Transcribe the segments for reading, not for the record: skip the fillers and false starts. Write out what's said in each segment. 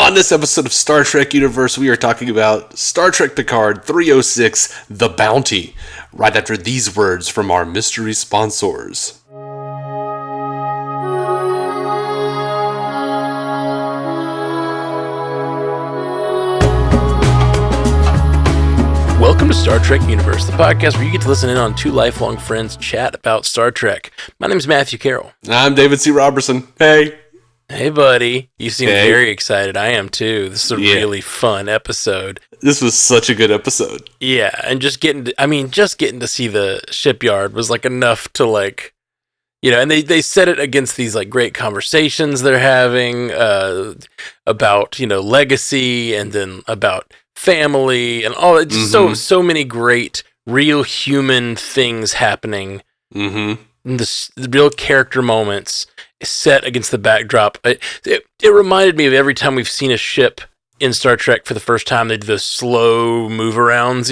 On this episode of Star Trek Universe, we are talking about Star Trek Picard 306, The Bounty, right after these words from our mystery sponsors. Welcome to Star Trek Universe, the podcast where you get to listen in on two lifelong friends chat about Star Trek. My name is Matthew Carroll. I'm David C. Robertson. Hey. Hey, buddy. You seem very excited. I am, too. This is a really fun episode. This was such a good episode. Yeah, and just getting to see the shipyard was, enough to, and they set it against these, great conversations they're having about, legacy and then about family and all. It's so many great, real human things happening. Mm-hmm. The real character moments set against the backdrop. It reminded me of every time we've seen a ship in Star Trek for the first time, they do those slow move arounds,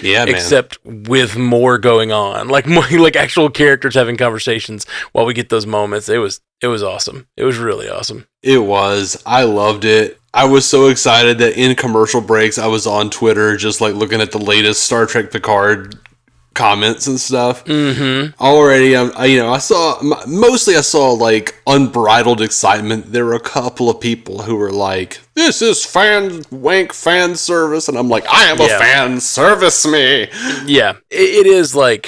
Yeah, man. Except with more going on, more actual characters having conversations while we get those moments. It was awesome. It was really awesome. It was. I loved it. I was so excited that in commercial breaks, I was on Twitter just looking at the latest Star Trek Picard comments and stuff. Mm-hmm. Already, I saw unbridled excitement. There were a couple of people who were like, "This is fan service," and I'm like, "I am a fan. Service me." Yeah, it is a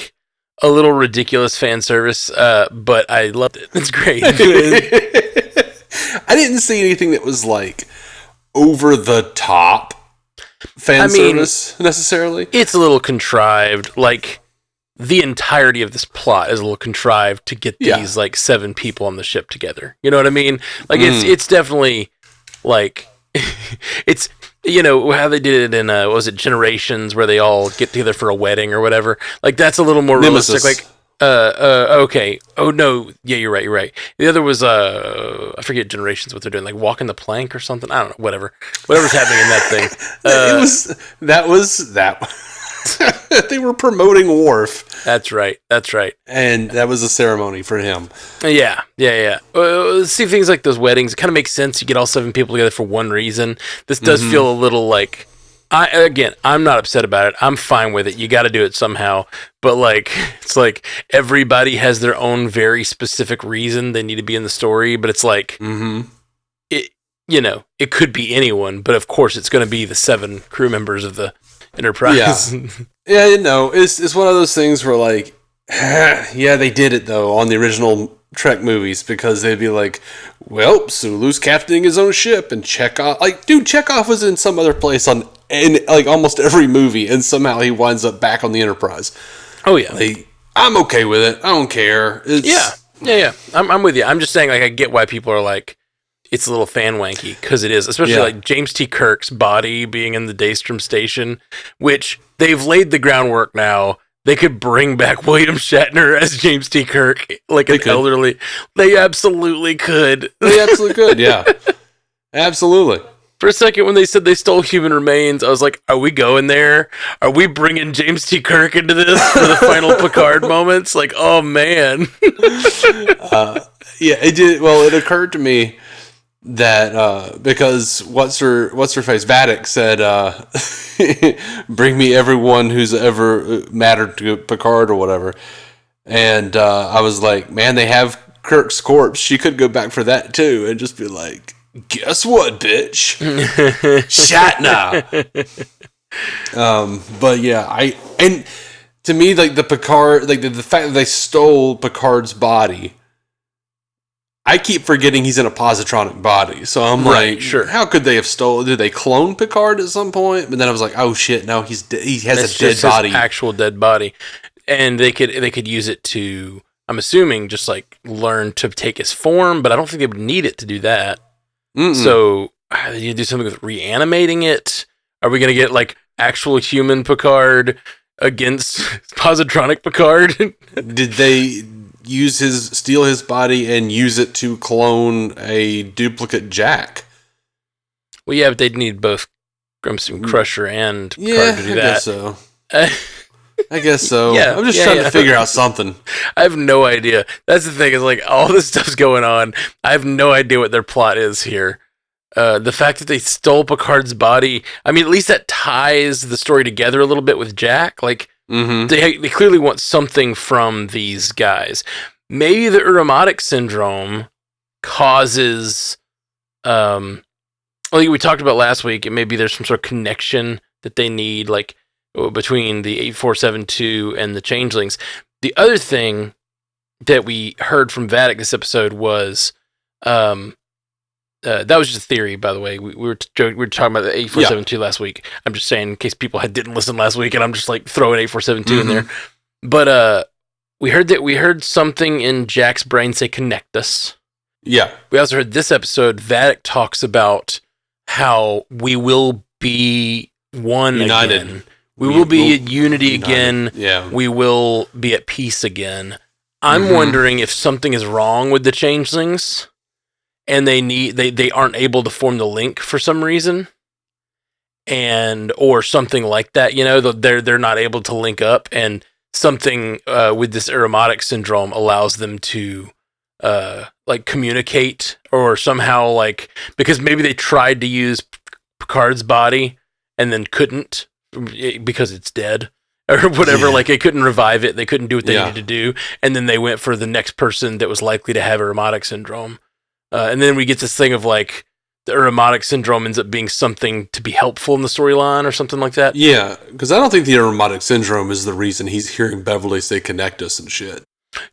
little ridiculous fan service, but I loved it. It's great. I didn't see anything that was over the top fan service necessarily. It's a little contrived. The entirety of this plot is a little contrived to get these 7 people on the ship together. You know what I mean? It's definitely it's how they did it in Generations, where they all get together for a wedding or whatever. That's a little more Nemesis. Realistic. Okay. Oh no. Yeah, you're right. The other was I forget Generations what they're doing, walking the plank or something. I don't know. Whatever's happening in that thing. That was they were promoting Worf. That's right. And that was a ceremony for him. Yeah. See, things like those weddings, it kind of makes sense. You get all 7 people together for one reason. This does feel a little I'm not upset about it. I'm fine with it. You got to do it somehow. But it's everybody has their own very specific reason they need to be in the story. But it's it could be anyone. But of course, it's going to be the 7 crew members of the Enterprise. Yeah, it's one of those things where they did it though on the original Trek movies, because they'd be well, Sulu's captaining his own ship, and Chekhov, Chekhov was in some other place in almost every movie, and somehow he winds up back on the Enterprise. Oh yeah, I'm okay with it. I don't care. Yeah. I'm with you. I'm just saying, I get why people are it's a little fan wanky, because it is, especially James T. Kirk's body being in the Daystrom station, which they've laid the groundwork now. They could bring back William Shatner as James T. Kirk, elderly. They absolutely could. Yeah. Absolutely. For a second, when they said they stole human remains, I was like, are we going there? Are we bringing James T. Kirk into this for the final Picard moments? Oh, man. Yeah, it did. Well, it occurred to me that because what's her face, Vadic said, bring me everyone who's ever mattered to Picard or whatever, and I was like, man, they have Kirk's corpse. She could go back for that too and just be like, guess what, bitch? Shatner. But yeah, and to me, the Picard, the fact that they stole Picard's body, I keep forgetting he's in a positronic body. So I'm sure. How could they have stolen? Did they clone Picard at some point? But then I was like, oh shit, no, he has a dead body. His actual dead body. And they could use it to, I'm assuming, just learn to take his form, but I don't think they would need it to do that. Mm-mm. So you do something with reanimating it? Are we going to get actual human Picard against positronic Picard? Did they steal his body and use it to clone a duplicate Jack? Well, yeah, but they'd need both Grimson Crusher and Picard to do that. I guess so. I guess so. Yeah, I'm just trying to figure out something. I have no idea. That's the thing, is all this stuff's going on. I have no idea what their plot is here. The fact that they stole Picard's body, I mean, at least that ties the story together a little bit with Jack. Like, they clearly want something from these guys. Maybe the Uromatic syndrome causes, like we talked about last week, and maybe there's some sort of connection that they need, like, between the 8472 and the changelings. The other thing that we heard from Vadic this episode was, that was just a theory, by the way. We were talking about the 8472 last week. I'm just saying in case people didn't listen last week, and I'm just like throwing 8472 in there. But we heard something in Jack's brain say "connect us." Yeah. We also heard this episode. Vadic talks about how we will be one united again. We will be in unity united again. Yeah. We will be at peace again. I'm wondering if something is wrong with the changelings, and they aren't able to form the link for some reason, or something like that. You know, they're not able to link up, and something with this Uromatic syndrome allows them to like communicate, or somehow, like, because maybe they tried to use Picard's body and then couldn't because it's dead. Or whatever, like, they couldn't revive it. They couldn't do what they needed to do. And then they went for the next person that was likely to have Uromatic syndrome. And then we get this thing of, like, the Uromatic syndrome ends up being something to be helpful in the storyline or something like that. Yeah, because I don't think the Uromatic syndrome is the reason he's hearing Beverly say "connect us" and shit.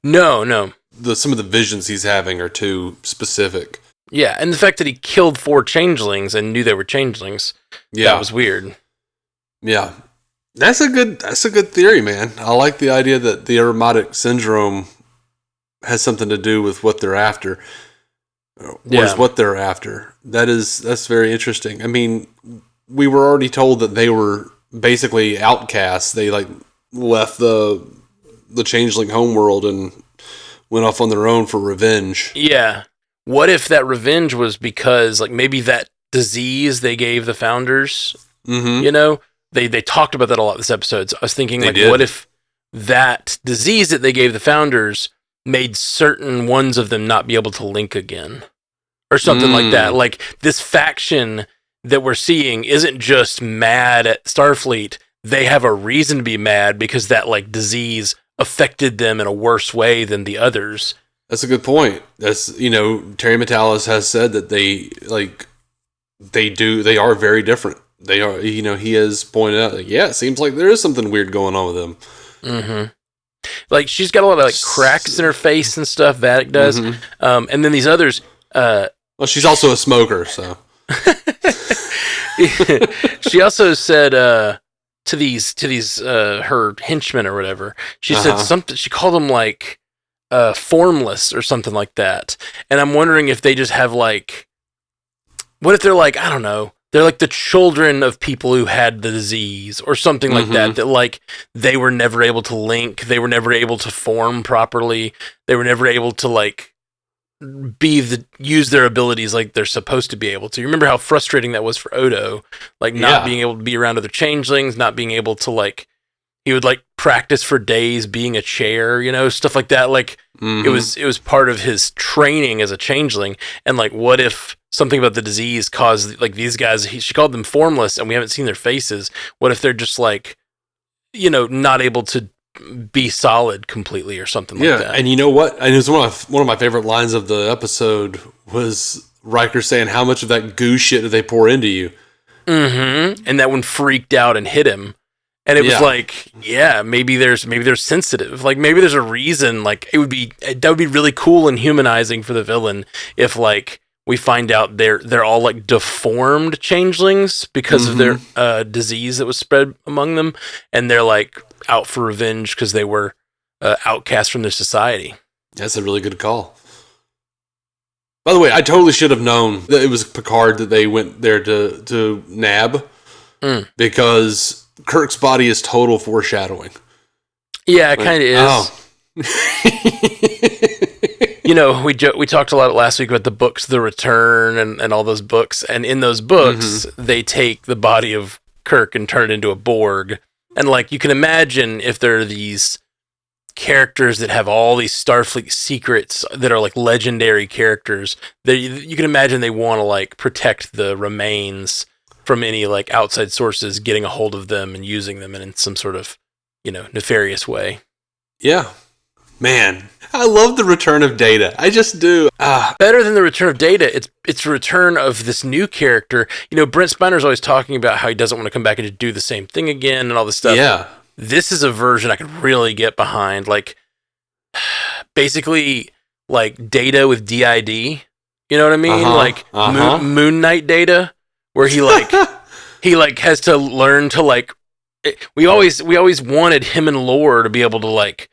No. Some of the visions he's having are too specific. Yeah, and the fact that he killed 4 changelings and knew they were changelings, that was weird. Yeah. That's a good theory, man. I like the idea that the Uromatic syndrome has something to do with what they're after. What they're after. That's very interesting. I mean, we were already told that they were basically outcasts. They like left the changeling homeworld and went off on their own for revenge. Yeah. What if that revenge was because, like, maybe that disease they gave the founders, you know? They talked about that a lot this episode. So I was thinking, like, what if that disease that they gave the founders made certain ones of them not be able to link again? Or something like that. Like, this faction that we're seeing isn't just mad at Starfleet. They have a reason to be mad because that, like, disease affected them in a worse way than the others. That's a good point. That's, you know, Terry Metalis has said that they are very different. They are, you know, he has pointed out, like, it seems like there is something weird going on with them. Like, she's got a lot of, like, cracks in her face and stuff, Vadic does. And then these others... well, she's also a smoker, so... She also said to these her henchmen or whatever, she said something, she called them, like, formless or something like that. And I'm wondering if they just have, like... What if they're, like, I don't know... They're like the children of people who had the disease or something like that, like, they were never able to link. They were never able to form properly. They were never able to, like, use their abilities like they're supposed to be able to. You remember how frustrating that was for Odo? Like, not being able to be around other changelings, not being able to, like, he would, like, practice for days being a chair, you know, stuff like that. Like, it was part of his training as a changeling. And, like, what if something about the disease caused, like, these guys, she called them formless and we haven't seen their faces. What if they're just, like, you know, not able to be solid completely or something like that? And you know what? And it was one of my favorite lines of the episode was Riker saying, "How much of that goo shit did they pour into you?" And that one freaked out and hit him. And it was like, maybe they're sensitive. Like, maybe there's a reason. Like, that would be really cool and humanizing for the villain if, like, we find out they're all, like, deformed changelings because of their disease that was spread among them, and they're, like, out for revenge because they were outcast from their society. That's a really good call. By the way, I totally should have known that it was Picard that they went there to nab because Kirk's body is total foreshadowing. Yeah, it kind of is. Oh. You know, we talked a lot last week about the books, The Return, and all those books. And in those books, they take the body of Kirk and turn it into a Borg. And, like, you can imagine if there are these characters that have all these Starfleet secrets that are like legendary characters that you can imagine they want to like protect the remains from any like outside sources getting a hold of them and using them in some sort of, nefarious way. Yeah. Man, I love the return of Data. I just do. Better than the return of Data, it's the return of this new character. Brent Spiner's always talking about how he doesn't want to come back and do the same thing again and all this stuff. Yeah. This is a version I could really get behind. Like, basically, like Data with DID. You know what I mean? Moon Knight Data, where he has to learn to like. We always wanted him and Lore to be able to like,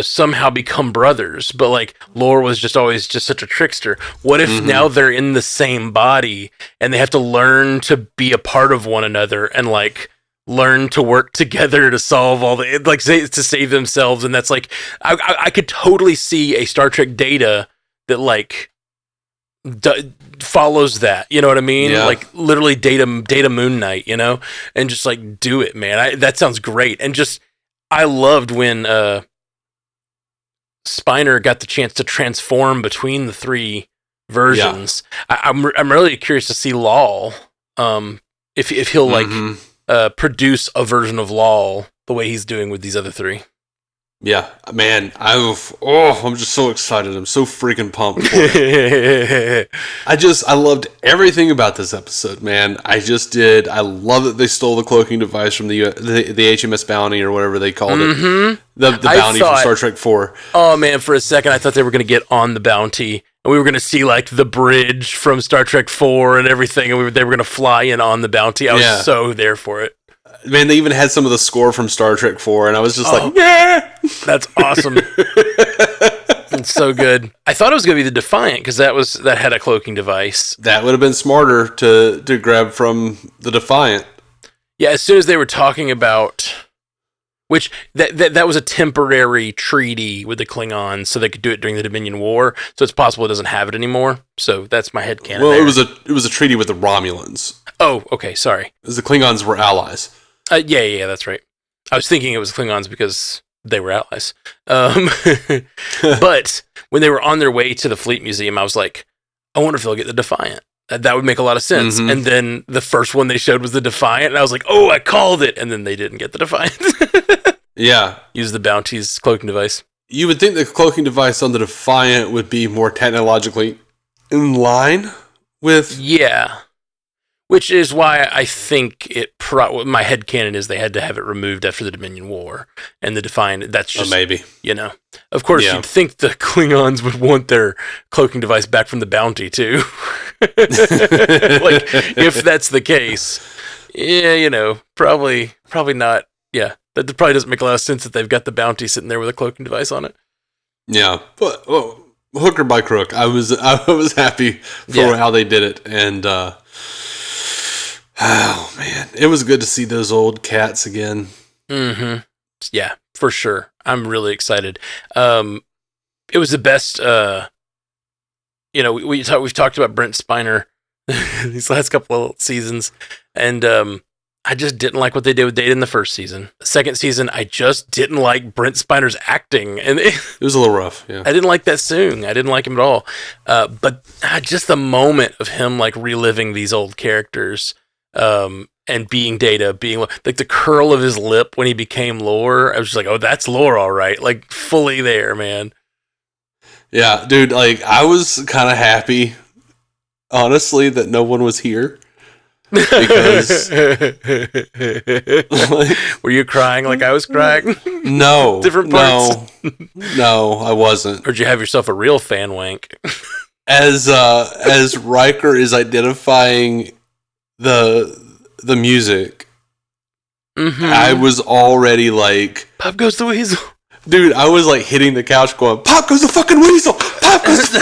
somehow become brothers, but like Lore was just always just such a trickster. What if now they're in the same body and they have to learn to be a part of one another and like learn to work together to solve all the to save themselves? And that's like I could totally see a Star Trek Data that like follows that. You know what I mean? Yeah. Like literally Data Moon Knight. And just like do it, man. That sounds great. And just I loved when Spiner got the chance to transform between the three versions. Yeah. I'm really curious to see Lal, if he'll like produce a version of Lal the way he's doing with these other three. Yeah, man, I'm just so excited. I'm so freaking pumped for it. I loved everything about this episode, man. I love that they stole the cloaking device from the HMS Bounty or whatever they called it. The Bounty from Star Trek 4. Oh man, for a second I thought they were going to get on the Bounty and we were going to see like the bridge from Star Trek 4 and everything, and they were going to fly in on the Bounty. I was so there for it. Man, they even had some of the score from Star Trek 4, and I was just like, yeah! That's awesome. It's so good. I thought it was going to be the Defiant, because that had a cloaking device. That would have been smarter to grab from the Defiant. Yeah, as soon as they were talking about... Which, that was a temporary treaty with the Klingons, so they could do it during the Dominion War, so it's possible it doesn't have it anymore. So that's my headcanon. Well, it was a treaty with the Romulans. Oh, okay, sorry. Because the Klingons were allies. Yeah, that's right. I was thinking it was Klingons because they were allies. But when they were on their way to the Fleet Museum, I was like, I wonder if they'll get the Defiant. That would make a lot of sense. And then the first one they showed was the Defiant, and I was like, oh, I called it. And then they didn't get the Defiant. Yeah. Use the Bounty's cloaking device. You would think the cloaking device on the Defiant would be more technologically in line with... Yeah. Which is why I think my headcanon is they had to have it removed after the Dominion War. And the Defiant, that's just... maybe. Of course, you'd think the Klingons would want their cloaking device back from the Bounty, too. Like, if that's the case. Yeah, probably not. Yeah, that probably doesn't make a lot of sense that they've got the Bounty sitting there with a cloaking device on it. Yeah, but hook or by crook, I was happy for how they did it. And... oh man, it was good to see those old cats again. Mm-hmm. Yeah, for sure. I'm really excited. It was the best. We've talked about Brent Spiner these last couple of seasons, and I just didn't like what they did with Data in the first season. The second season, I just didn't like Brent Spiner's acting, and it was a little rough. Yeah, I didn't like that Soong. I didn't like him at all. But just the moment of him like reliving these old characters. And being Data, being like the curl of his lip when he became Lore, I was just like, oh, that's Lore, all right. Like fully there, man. Yeah, dude. Like I was kind of happy, honestly, that no one was here because. Were you crying like I was crying? No, different parts. No, I wasn't. Or did you have yourself a real fan wank? As Riker is identifying the music, I was already like, Pop goes the weasel. Dude, I was like hitting the couch going, Pop goes the fucking weasel! Pop goes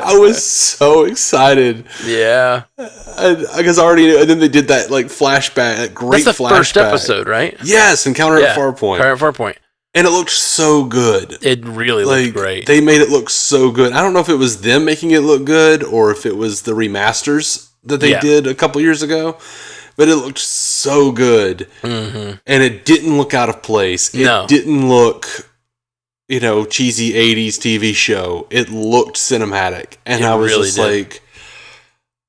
I was so excited. Yeah. Because I already knew, and then they did that like flashback, that great flashback. That's the first episode, right? Yes, Encounter at Farpoint. Encounter at Farpoint. And it looked so good. It really looked great. They made it look so good. I don't know if it was them making it look good or if it was the remasters that they did a couple years ago. but it looked so good. And it didn't look out of place. It didn't look, cheesy 80s TV show. It looked cinematic. And I was really just like,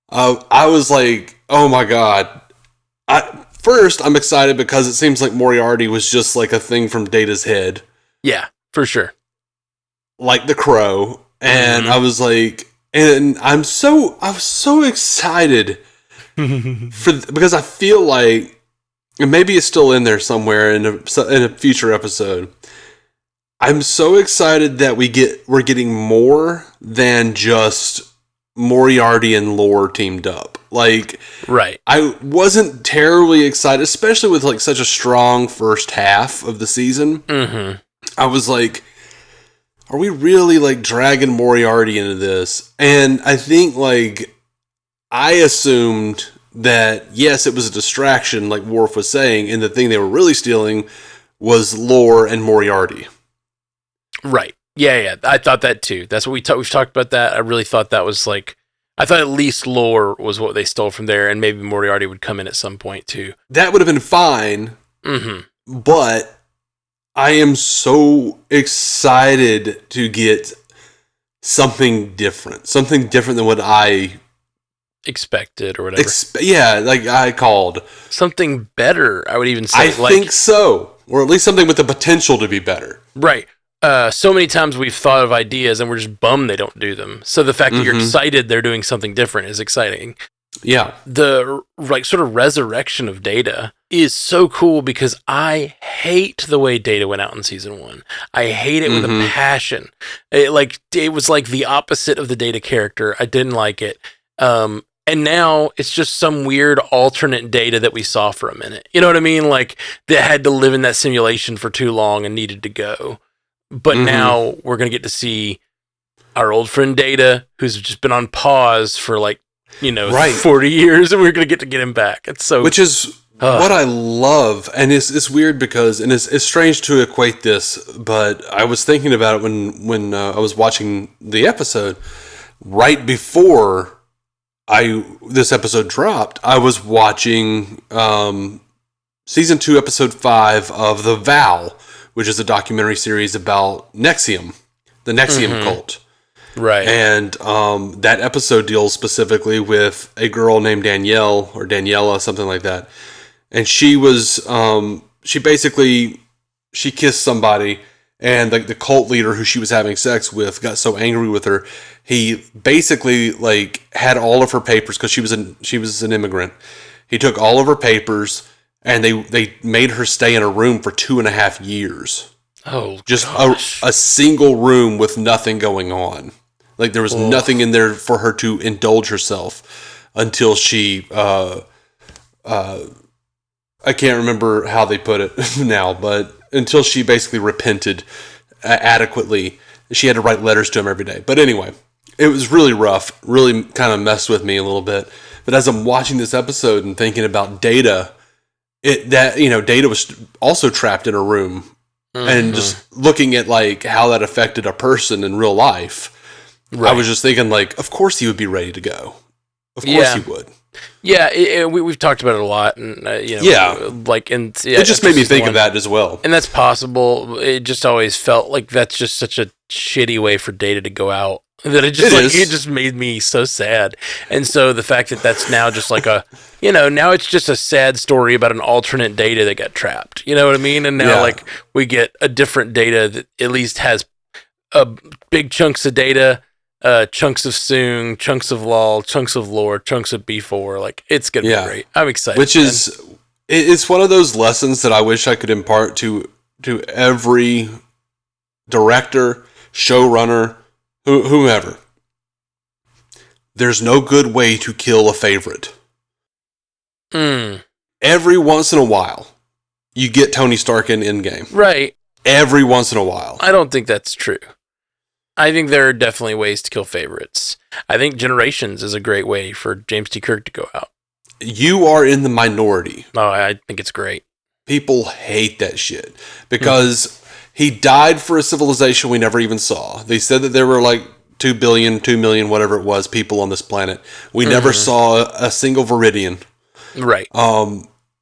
I was like, oh my God. First, I'm excited because it seems like Moriarty was just like a thing from Data's head. Yeah, for sure. Like the Crow. And I was like, and I was so excited because I feel like, and maybe it's still in there somewhere in a future episode. I'm so excited that we're getting more than just Moriarty and Lore teamed up. Like, right. I wasn't terribly excited, especially with like such a strong first half of the season. I was like, are we really like dragging Moriarty into this? And I think like I assumed that yes, it was a distraction, like Worf was saying, and the thing they were really stealing was Lore and Moriarty. Right. Yeah. I thought that too. That's what we've talked about that. I really thought that was like, I thought at least Lore was what they stole from there, and maybe Moriarty would come in at some point too. That would have been fine. But I am so excited to get something different than what I expected or whatever. Like I called something better. I would even say. I think so, or at least something with the potential to be better. Right. So many times we've thought of ideas and we're just bummed they don't do them. So the fact that you're excited they're doing something different is exciting. Yeah. The like sort of resurrection of Data is so cool because I hate the way Data went out in season 1. I hate it with a passion. It was like the opposite of the Data character. I didn't like it. And now it's just some weird alternate Data that we saw for a minute. You know what I mean? Like that had to live in that simulation for too long and needed to go. But now we're going to get to see our old friend Data, who's just been on pause for 40 years, and we're going to get him back. It's so... Which is what I love, and it's weird because, and it's strange to equate this, but I was thinking about it when I was watching the episode. Right before this episode dropped, I was watching season 2, episode 5 of The Vow, which is a documentary series about NXIVM, the NXIVM cult. Right. And that episode deals specifically with a girl named Danielle, or Daniela, something like that. And she was, she kissed somebody, and like the cult leader who she was having sex with got so angry with her, he basically like had all of her papers, because she was an immigrant. He took all of her papers, and they made her stay in a room for 2.5 years. Oh, just a single room with nothing going on. Like there was nothing in there for her to indulge herself until she, I can't remember how they put it now, but until she basically repented adequately. She had to write letters to him every day. But anyway, it was really rough, really kind of messed with me a little bit. But as I'm watching this episode and thinking about Data, Data was also trapped in a room, and just looking at like how that affected a person in real life. Right. I was just thinking like, of course he would be ready to go. Of course he would. Yeah, we've talked about it a lot, and it just made me think of that as well. And that's possible. It just always felt like that's just such a shitty way for Data to go out. That it just made me so sad. And so the fact that that's now just like now it's just a sad story about an alternate Data that got trapped. You know what I mean? And now we get a different Data that at least has big chunks of Data, chunks of Soong, chunks of Lol, chunks of Lore, chunks of B4. Like it's gonna be great. I'm excited. It's one of those lessons that I wish I could impart to every director, showrunner, whomever. There's no good way to kill a favorite. Every once in a while, you get Tony Stark in Endgame. Right. Every once in a while. I don't think that's true. I think there are definitely ways to kill favorites. I think Generations is a great way for James T. Kirk to go out. You are in the minority. Oh, I think it's great. People hate that shit because he died for a civilization we never even saw. They said that there were like 2 billion, 2 million, whatever it was, people on this planet. We never saw a single Viridian. Right.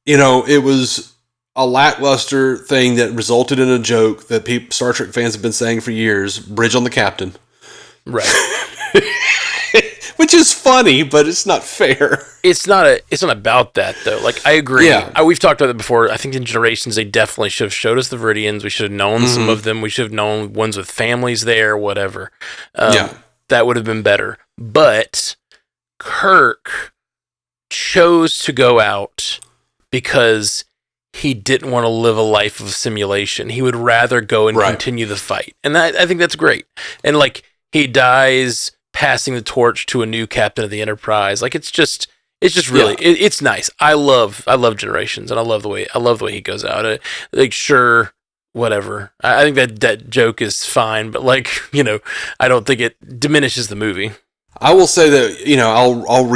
It was a lackluster thing that resulted in a joke that Star Trek fans have been saying for years, Bridge on the Captain. Right. Which is funny, but it's not fair. It's not about that though. Like, I agree. Yeah. We've talked about it before. I think in Generations they definitely should have showed us the Viridians. We should have known some of them. We should have known ones with families there, whatever. That would have been better. But Kirk chose to go out because he didn't want to live a life of simulation. He would rather go and continue the fight. And I think that's great. And like, he dies passing the torch to a new captain of the Enterprise. Like, it's just really, it's nice. I love Generations, and I love the way he goes out. Like, sure, whatever. I think that joke is fine, but like, I don't think it diminishes the movie. I will say that, I'll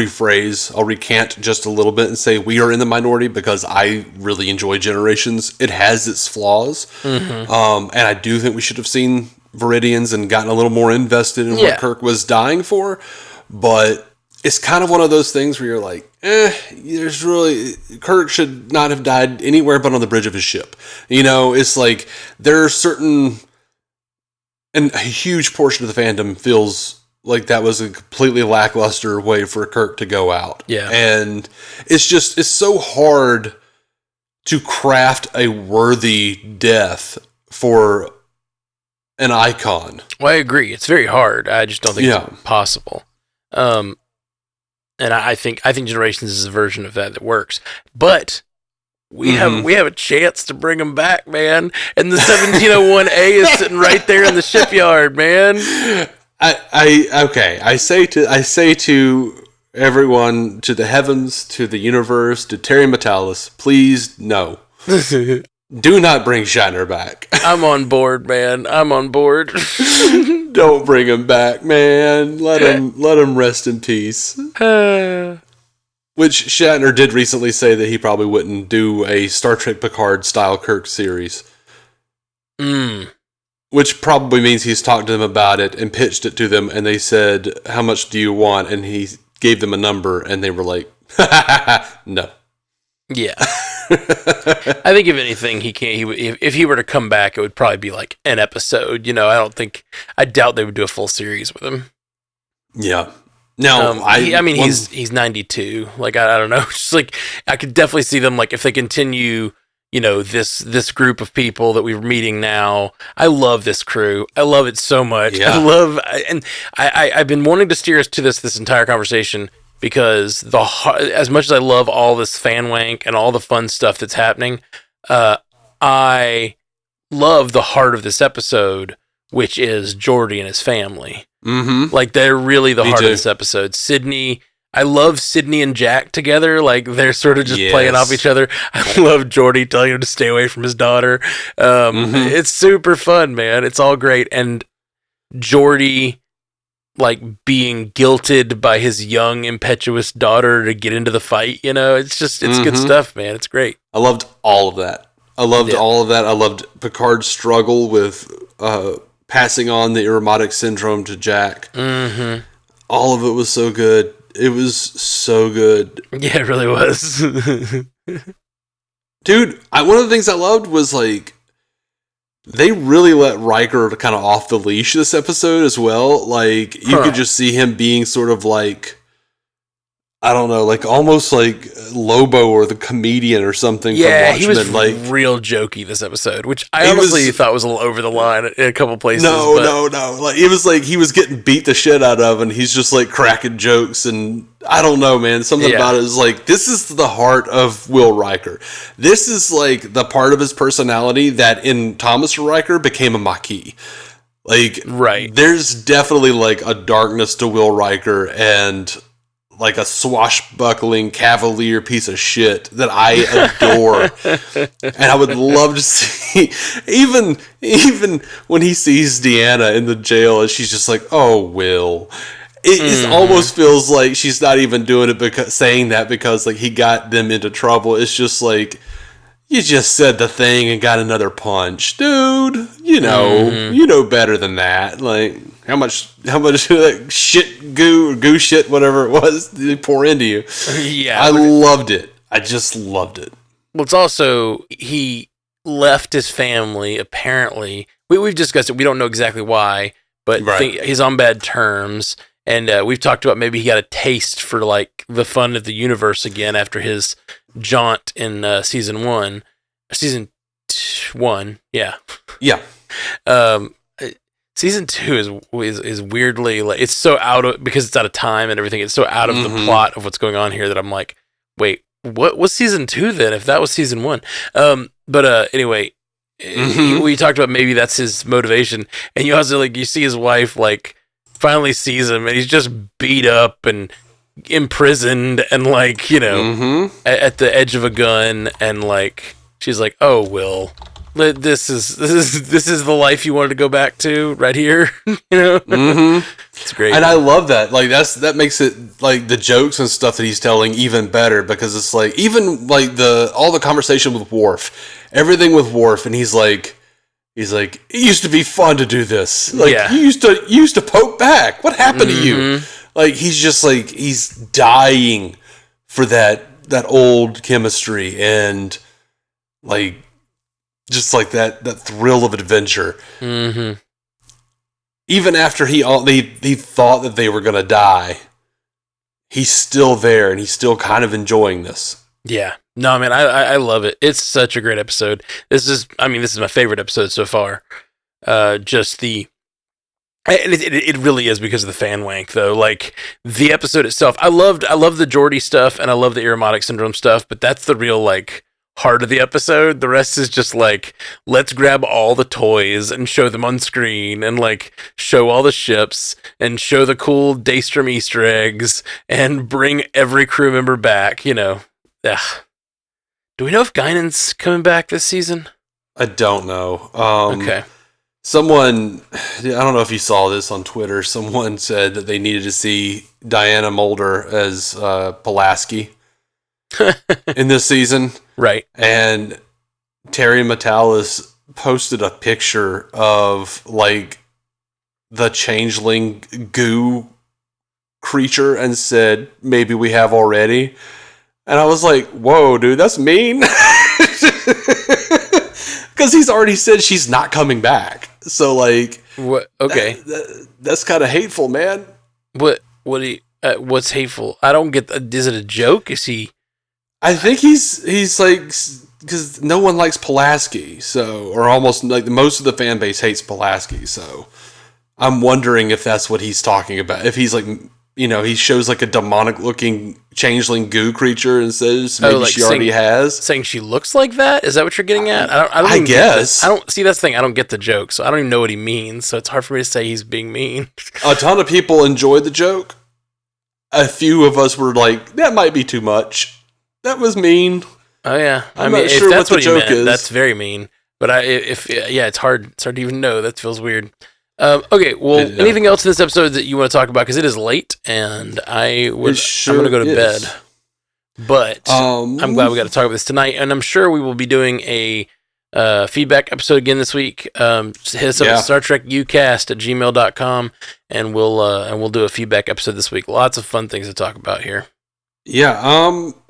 recant just a little bit and say we are in the minority because I really enjoy Generations. It has its flaws. And I do think we should have seen Viridians and gotten a little more invested in what Kirk was dying for. But it's kind of one of those things where you're like, Kirk should not have died anywhere but on the bridge of his ship. It's like there are certain, and a huge portion of the fandom feels like that was a completely lackluster way for Kirk to go out. Yeah. And it's so hard to craft a worthy death for an icon. Well, I agree. It's very hard. I just don't think it's possible. And I think Generations is a version of that works. But we have a chance to bring him back, man. And the 1701A is sitting right there in the shipyard, man. I say to everyone, to the heavens, to the universe, to Terry Metalis, please no. Do not bring Shatner back. I'm on board, man. I'm on board. Don't bring him back, man. Let him rest in peace. Which Shatner did recently say that he probably wouldn't do a Star Trek Picard style Kirk series. Which probably means he's talked to them about it and pitched it to them, and they said, "How much do you want?" And he gave them a number, and they were like, "No." Yeah. I think if anything, if he were to come back, it would probably be like an episode. I doubt they would do a full series with him. Yeah. No, he's 92. Like, I don't know. Just like, I could definitely see them, like, if they continue, this group of people that we're meeting now. I love this crew. I love it so much. Yeah. I've been wanting to steer us to this entire conversation because as much as I love all this fan wank and all the fun stuff that's happening, I love the heart of this episode, which is Geordi and his family. Mm-hmm. Like, they're really the heart of this episode. Sydney, I love Sydney and Jack together. Like, they're sort of just playing off each other. I love Geordi telling him to stay away from his daughter. It's super fun, man. It's all great. And Geordi, like, being guilted by his young, impetuous daughter to get into the fight, it's good stuff, man. It's great. I loved all of that. I loved Picard's struggle with passing on the Irumodic syndrome to Jack. Mm-hmm. All of it was so good. It was so good. Yeah, it really was. Dude, one of the things I loved was, like, they really let Riker kind of off the leash this episode as well. Like, you could just see him being sort of like, I don't know, like almost like Lobo or the comedian or something. Yeah, from he was like real jokey this episode, which I honestly thought was a little over the line in a couple places. No. Like, it was like he was getting beat the shit out of, and he's just like cracking jokes, and I don't know, man. Something about it is like, this is the heart of Will Riker. This is like the part of his personality that in Thomas Riker became a Maquis. Like, there's definitely like a darkness to Will Riker and like a swashbuckling cavalier piece of shit that I adore. And I would love to see, even when he sees Deanna in the jail and she's just like, "Oh, Will." It almost feels like she's not even doing it saying that because like he got them into trouble. It's just like, you just said the thing and got another punch, dude. You know better than that. Like, how much of that goo shit, whatever it was, they pour into you. Yeah, I loved it. I just loved it. Well, it's also, he left his family, apparently. We've discussed it. We don't know exactly why, but he's on bad terms. And we've talked about maybe he got a taste for, like, the fun of the universe again after his jaunt in season 1. Season 1, yeah. Yeah. Season 2 is weirdly, like, it's so out of, because it's out of time and everything, it's so out of the plot of what's going on here that I'm like, wait, what was season 2 then, if that was season 1? Anyway, we talked about maybe that's his motivation, and you also, like, you see his wife, like, finally sees him, and he's just beat up and imprisoned and, like, you know, at the edge of a gun, and, like, she's like, oh, Will, this is the life you wanted to go back to right here, you know? It's great. And I love that. Like, that makes it, like, the jokes and stuff that he's telling even better, because it's like, even like all the conversation with Worf, everything with Worf, and he's like, it used to be fun to do this. Like, you used to poke back. What happened to you? Like, he's just like, he's dying for that old chemistry, and like, just like that thrill of adventure. Even after he thought that they were gonna die, he's still there, and he's still kind of enjoying this. Yeah. No, man, I love it. It's such a great episode. This is my favorite episode so far. It really is because of the fan wank, though. Like, the episode itself, I love the Geordi stuff, and I love the Aromatic Syndrome stuff, but that's the real, like, heart of the episode. The rest is just like, let's grab all the toys and show them on screen, and, like, show all the ships and show the cool Daystrom Easter eggs and bring every crew member back, you know. Ugh. Do we know if Guinan's coming back this season? I don't know. Okay. Someone, I don't know if you saw this on Twitter, someone said that they needed to see Diana Mulder as Pulaski in this season. Right. And Terry Matalas posted a picture of, like, the changeling goo creature and said, maybe we have already. And I was like, whoa, dude, that's mean. Because he's already said she's not coming back. So, like, what? Okay, that's kind of hateful, man. What's hateful? I don't get. Is it a joke? Is he? I think he's like, because no one likes Pulaski, so, or almost, like, most of the fan base hates Pulaski. So I'm wondering if that's what he's talking about. If he's like, you know, he shows, like, a demonic looking changeling goo creature and says maybe like she already has. Saying she looks like that? Is that what you're getting at? I guess. I don't see, that's the thing. I don't get the joke, so I don't even know what he means. So it's hard for me to say he's being mean. A ton of people enjoyed the joke. A few of us were like, that might be too much. That was mean. Oh yeah. I'm not sure what the joke is. That's very mean. But it's hard to even know. That feels weird. Okay, well, anything else in this episode that you want to talk about? Because it is late, and I'm going to go to bed. But I'm glad we got to talk about this tonight, and I'm sure we will be doing a feedback episode again this week. Hit us up at StarTrekUcast@gmail.com, and we'll do a feedback episode this week. Lots of fun things to talk about here. Yeah,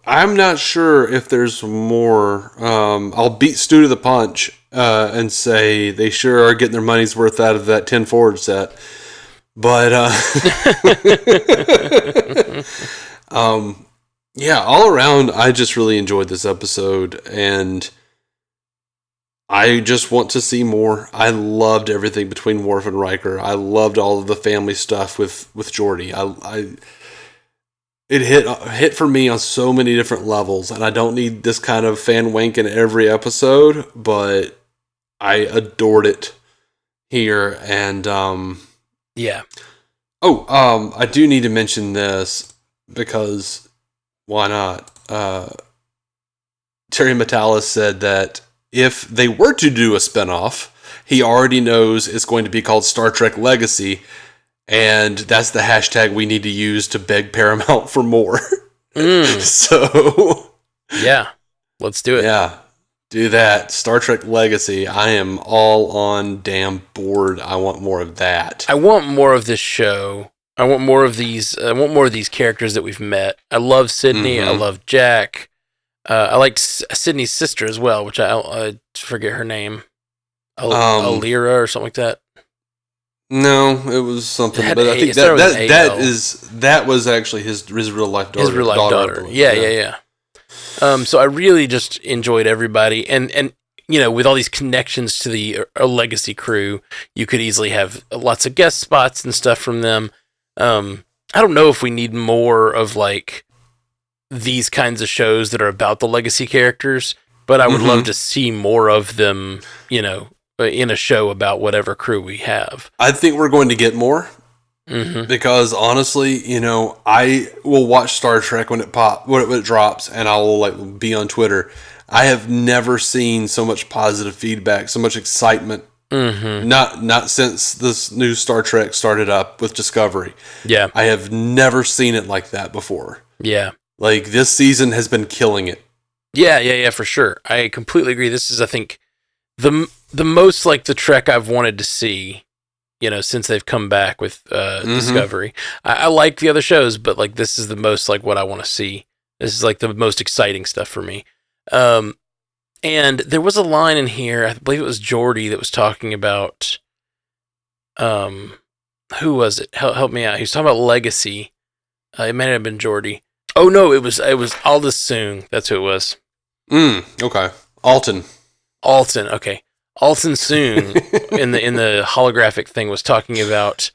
I'm not sure if there's more. I'll beat Stu to the punch and say they sure are getting their money's worth out of that 10 forward set. But yeah, all around, I just really enjoyed this episode, and I just want to see more. I loved everything between Worf and Riker. I loved all of the family stuff with Geordi. It hit for me on so many different levels, and I don't need this kind of fan wank in every episode, but I adored it here. And yeah. Oh, I do need to mention this because why not? Terry Matalas said that if they were to do a spinoff, he already knows it's going to be called Star Trek Legacy. And that's the hashtag we need to use to beg Paramount for more. So, yeah, let's do it. Yeah, do that. Star Trek Legacy. I am all on damn board. I want more of that. I want more of this show. I want more of these. I want more of these characters that we've met. I love Sydney. I love Jack. I like Sydney's sister as well, which I forget her name. Alira or something like that. No, it was something. But I think that was actually his real life daughter. His real life daughter. Yeah. So I really just enjoyed everybody, and with all these connections to the Legacy crew, you could easily have lots of guest spots and stuff from them. I don't know if we need more of like these kinds of shows that are about the Legacy characters, but I would love to see more of them, in a show about whatever crew we have. I think we're going to get more because honestly, I will watch Star Trek when it drops, and I will be on Twitter. I have never seen so much positive feedback, so much excitement. Not since this new Star Trek started up with Discovery. Yeah, I have never seen it like that before. Yeah, like this season has been killing it. Yeah, for sure. I completely agree. This is, I think, the most like the Trek I've wanted to see, since they've come back with Discovery. I like the other shows, but like this is the most like what I want to see. This is like the most exciting stuff for me. And there was a line in here, I believe it was Geordi that was talking about, who was it? Help me out. He was talking about Legacy. It might have been Geordi. Oh no, it was Aldous Soong. That's who it was. Okay. Alton. Okay. Alton Soong in the holographic thing was talking about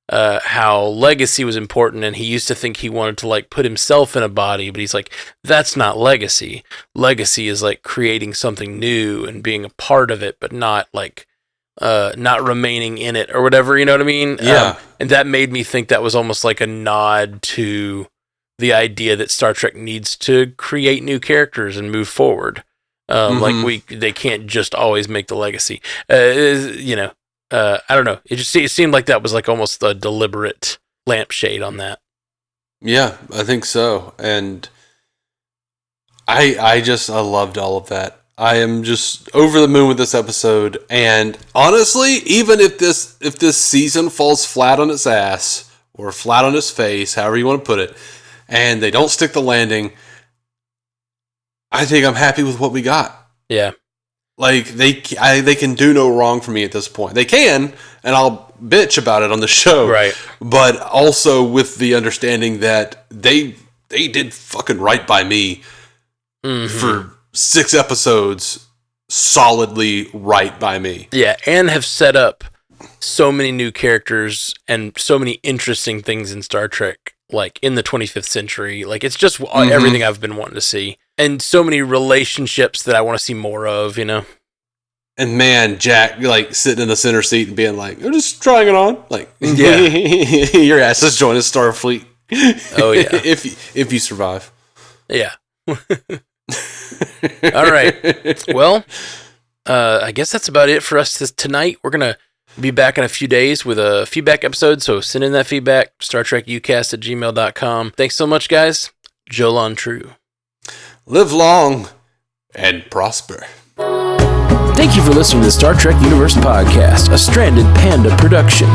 how Legacy was important, and he used to think he wanted to like put himself in a body, but he's like, that's not Legacy. Legacy is like creating something new and being a part of it, but not like not remaining in it or whatever. You know what I mean? Yeah. And that made me think that was almost like a nod to the idea that Star Trek needs to create new characters and move forward. They can't just always make the Legacy. I don't know. It seemed like that was like almost a deliberate lampshade on that. Yeah, I think so. And I loved all of that. I am just over the moon with this episode. And honestly, even if this season falls flat on its ass or flat on its face, however you want to put it, and they don't stick the landing, I think I'm happy with what we got. Yeah. Like, they can do no wrong for me at this point. They can, and I'll bitch about it on the show. Right. But also with the understanding that they did fucking right by me for 6 episodes, solidly right by me. Yeah, and have set up so many new characters and so many interesting things in Star Trek, like in the 25th century. Like, it's just everything I've been wanting to see. And so many relationships that I want to see more of, And man, Jack, like, sitting in the center seat and being like, I'm just trying it on. Like, yeah. Your ass is joining Starfleet. Oh, yeah. if you survive. Yeah. All right. Well, I guess that's about it for us tonight. We're going to be back in a few days with a feedback episode, so send in that feedback, StarTrekUcast@gmail.com. Thanks so much, guys. Jolon True. Live long and prosper. Thank you for listening to the Star Trek Universe Podcast, a Stranded Panda production.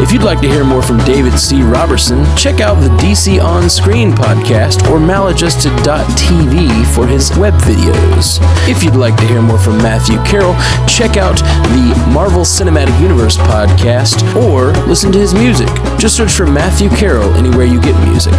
If you'd like to hear more from David C. Robertson, check out the DC On Screen podcast or maladjusted.tv for his web videos. If you'd like to hear more from Matthew Carroll, check out the Marvel Cinematic Universe podcast or listen to his music. Just search for Matthew Carroll anywhere you get music.